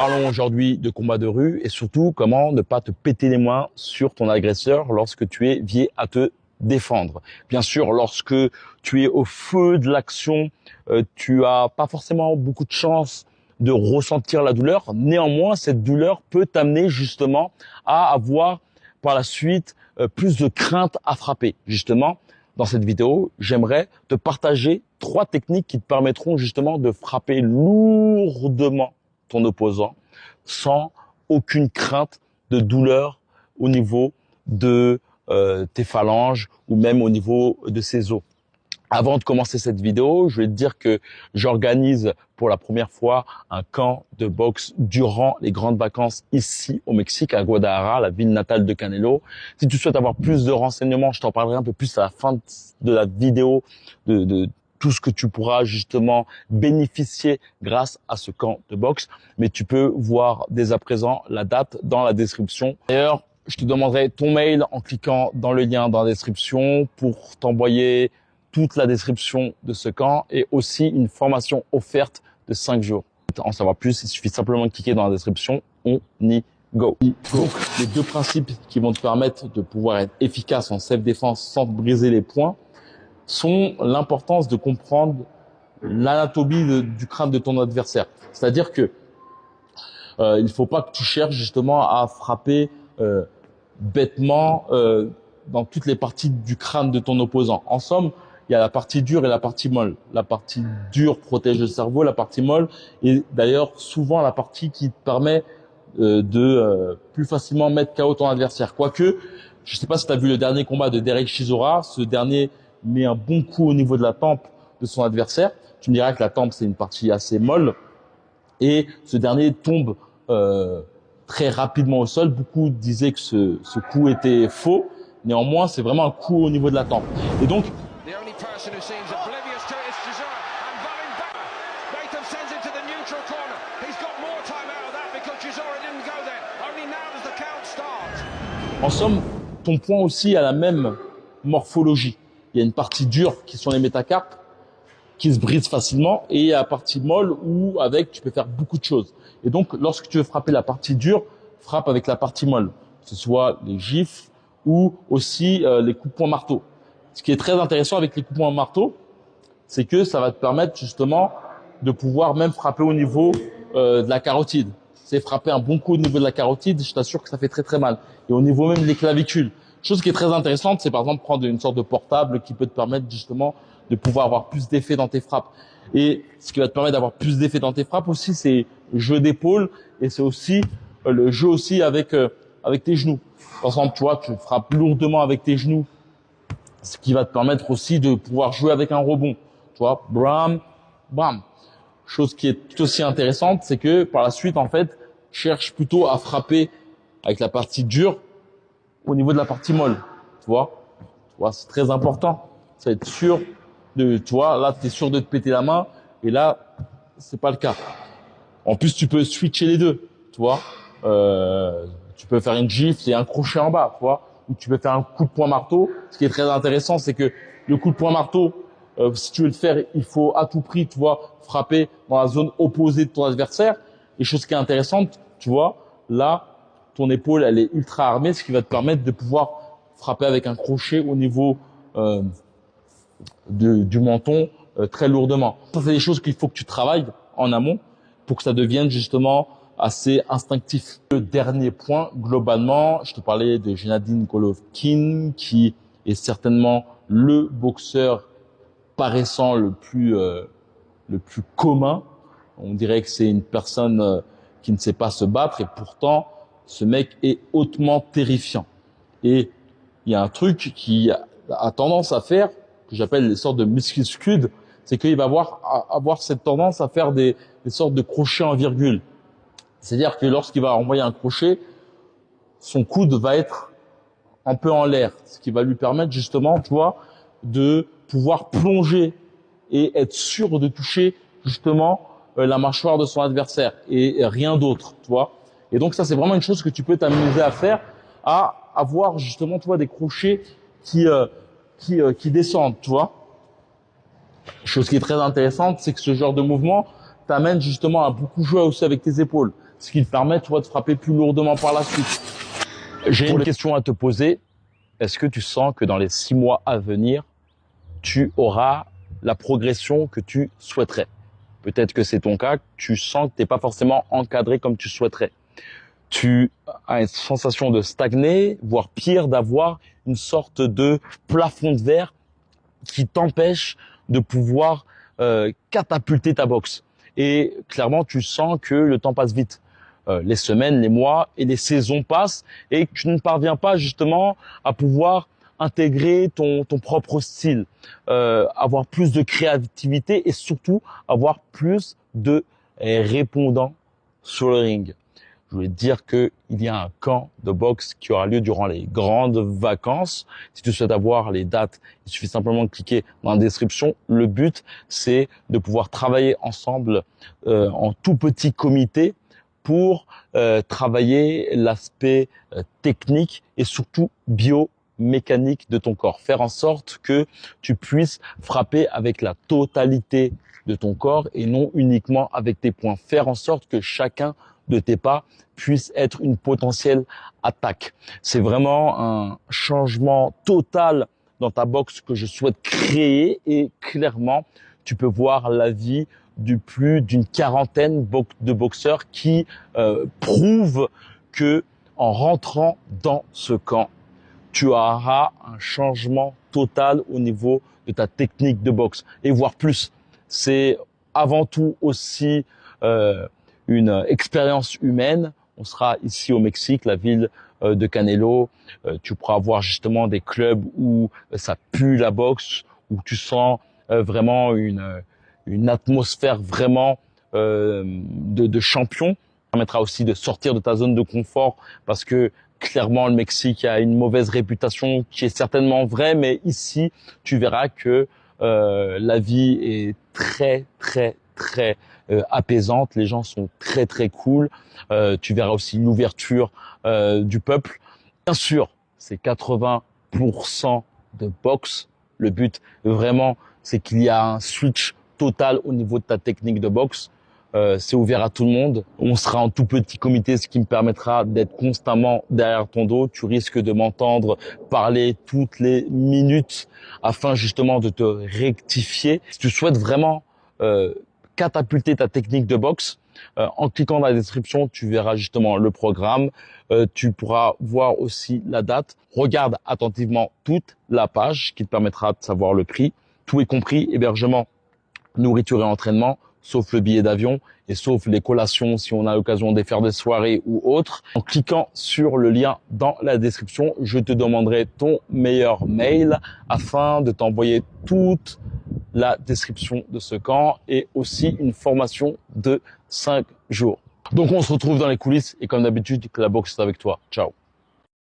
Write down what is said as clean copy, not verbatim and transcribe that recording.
Parlons aujourd'hui de combat de rue et surtout comment ne pas te péter les mains sur ton agresseur lorsque tu es vié à te défendre. Bien sûr, lorsque tu es au feu de l'action, tu as pas forcément beaucoup de chance de ressentir la douleur. Néanmoins, cette douleur peut t'amener justement à avoir par la suite plus de crainte à frapper. Justement, dans cette vidéo, j'aimerais te partager 3 techniques qui te permettront justement de frapper lourdement ton opposant sans aucune crainte de douleur au niveau de tes phalanges ou même au niveau de ses os. Avant de commencer cette vidéo, je vais te dire que j'organise pour la première fois un camp de boxe durant les grandes vacances ici au Mexique, à Guadalajara, la ville natale de Canelo. Si tu souhaites avoir plus de renseignements, je t'en parlerai un peu plus à la fin de la vidéo de tout ce que tu pourras justement bénéficier grâce à ce camp de boxe. Mais tu peux voir dès à présent la date dans la description. D'ailleurs, je te demanderai ton mail en cliquant dans le lien dans la description pour t'envoyer toute la description de ce camp et aussi une formation offerte de 5 jours. Pour en savoir plus, il suffit simplement de cliquer dans la description. On y go. Donc, les 2 principes qui vont te permettre de pouvoir être efficace en self-défense sans te briser les poings sont l'importance de comprendre l'anatomie du crâne de ton adversaire. C'est-à-dire que il ne faut pas que tu cherches justement à frapper bêtement dans toutes les parties du crâne de ton opposant. En somme, il y a la partie dure et la partie molle. La partie dure protège le cerveau, la partie molle est d'ailleurs souvent la partie qui te permet de plus facilement mettre KO ton adversaire. Quoique, je ne sais pas si tu as vu le dernier combat de Derek Chisora, ce dernier met un bon coup au niveau de la tempe de son adversaire. Tu me diras que la tempe, c'est une partie assez molle. Et ce dernier tombe très rapidement au sol. Beaucoup disaient que ce coup était faux. Néanmoins, c'est vraiment un coup au niveau de la tempe. Et donc, en somme, ton poing aussi a la même morphologie. Il y a une partie dure qui sont les métacarpes, qui se brisent facilement, et il y a la partie molle où avec tu peux faire beaucoup de choses. Et donc, lorsque tu veux frapper la partie dure, frappe avec la partie molle, que ce soit les gifles ou aussi les coups de poing marteau. Ce qui est très intéressant avec les coups de poing marteau, c'est que ça va te permettre justement de pouvoir même frapper au niveau de la carotide. C'est frapper un bon coup au niveau de la carotide, je t'assure que ça fait très très mal. Et au niveau même des clavicules. Chose qui est très intéressante, c'est par exemple prendre une sorte de portable qui peut te permettre justement de pouvoir avoir plus d'effet dans tes frappes. Et ce qui va te permettre d'avoir plus d'effet dans tes frappes aussi, c'est le jeu d'épaule et c'est aussi le jeu aussi avec tes genoux. Par exemple, tu vois, tu frappes lourdement avec tes genoux, ce qui va te permettre aussi de pouvoir jouer avec un rebond. Tu vois, bram, bam. Chose qui est tout aussi intéressante, c'est que par la suite, en fait, cherche plutôt à frapper avec la partie dure au niveau de la partie molle. Tu vois, c'est très important. Ça va être sûr de, tu vois, là, tu es sûr de te péter la main et là, c'est pas le cas. En plus, tu peux switcher les deux, tu vois. Tu peux faire une gifle et un crochet en bas, tu vois. Ou tu peux faire un coup de poing marteau. Ce qui est très intéressant, c'est que le coup de poing marteau, si tu veux le faire, il faut à tout prix, tu vois, frapper dans la zone opposée de ton adversaire. Et chose qui est intéressante, tu vois, là, ton épaule, elle est ultra armée, ce qui va te permettre de pouvoir frapper avec un crochet au niveau du menton très lourdement. Ça, c'est des choses qu'il faut que tu travailles en amont pour que ça devienne justement assez instinctif. Le dernier point, globalement, je te parlais de Gennady Golovkin, qui est certainement le boxeur paraissant le plus commun. On dirait que c'est une personne qui ne sait pas se battre et pourtant, ce mec est hautement terrifiant. Et il y a un truc qui a tendance à faire, que j'appelle les sortes de muscle scud, c'est qu'il va avoir cette tendance à faire des sortes de crochets en virgule. C'est-à-dire que lorsqu'il va envoyer un crochet, son coude va être un peu en l'air, ce qui va lui permettre justement, tu vois, de pouvoir plonger et être sûr de toucher justement la mâchoire de son adversaire et rien d'autre, tu vois. Et donc ça, c'est vraiment une chose que tu peux t'amuser à faire, à avoir justement, tu vois, des crochets qui descendent, tu vois. Chose qui est très intéressante, c'est que ce genre de mouvement t'amène justement à beaucoup jouer aussi avec tes épaules. ce qui te permet, toi, de frapper plus lourdement par la suite. J'ai une question à te poser. Est-ce que tu sens que dans les 6 mois à venir, tu auras la progression que tu souhaiterais? Peut-être que c'est ton cas, tu sens que tu n'es pas forcément encadré comme tu souhaiterais. Tu as une sensation de stagner, voire pire, d'avoir une sorte de plafond de verre qui t'empêche de pouvoir catapulter ta boxe. Et clairement, tu sens que le temps passe vite. Les semaines, les mois et les saisons passent et que tu ne parviens pas justement à pouvoir intégrer ton propre style, avoir plus de créativité et surtout avoir plus de répondants sur le ring. Je voulais te dire qu'il y a un camp de boxe qui aura lieu durant les grandes vacances. Si tu souhaites avoir les dates, il suffit simplement de cliquer dans la description. Le but, c'est de pouvoir travailler ensemble en tout petit comité pour travailler l'aspect technique et surtout biomécanique de ton corps. Faire en sorte que tu puisses frapper avec la totalité de ton corps et non uniquement avec tes poings. Faire en sorte que chacun de tes pas puisse être une potentielle attaque. C'est vraiment un changement total dans ta boxe que je souhaite créer et clairement, tu peux voir la vie du plus d'une quarantaine de boxeurs qui prouvent que en rentrant dans ce camp, tu auras un changement total au niveau de ta technique de boxe et voire plus. C'est avant tout aussi une expérience humaine. On sera ici au Mexique, la ville de Canelo. Tu pourras voir justement des clubs où ça pue la boxe, où tu sens vraiment une atmosphère vraiment de champion. Ça permettra aussi de sortir de ta zone de confort parce que clairement le Mexique a une mauvaise réputation qui est certainement vraie, mais ici tu verras que la vie est très apaisante, les gens sont très cool, tu verras aussi l'ouverture du peuple. Bien sûr, c'est 80% de boxe. Le but vraiment, c'est qu'il y a un switch total au niveau de ta technique de boxe. C'est ouvert à tout le monde. On sera en tout petit comité, ce qui me permettra d'être constamment derrière ton dos. Tu risques de m'entendre parler toutes les minutes afin justement de te rectifier. Si tu souhaites vraiment catapulter ta technique de boxe, en cliquant dans la description, tu verras justement le programme. Tu pourras voir aussi la date. Regarde attentivement toute la page qui te permettra de savoir le prix. Tout est compris, hébergement, nourriture et entraînement, sauf le billet d'avion et sauf les collations si on a l'occasion de faire des soirées ou autres. En cliquant sur le lien dans la description, je te demanderai ton meilleur mail afin de t'envoyer toute la description de ce camp et aussi une formation de 5 jours. Donc on se retrouve dans les coulisses et comme d'habitude, que la boxe est avec toi. Ciao.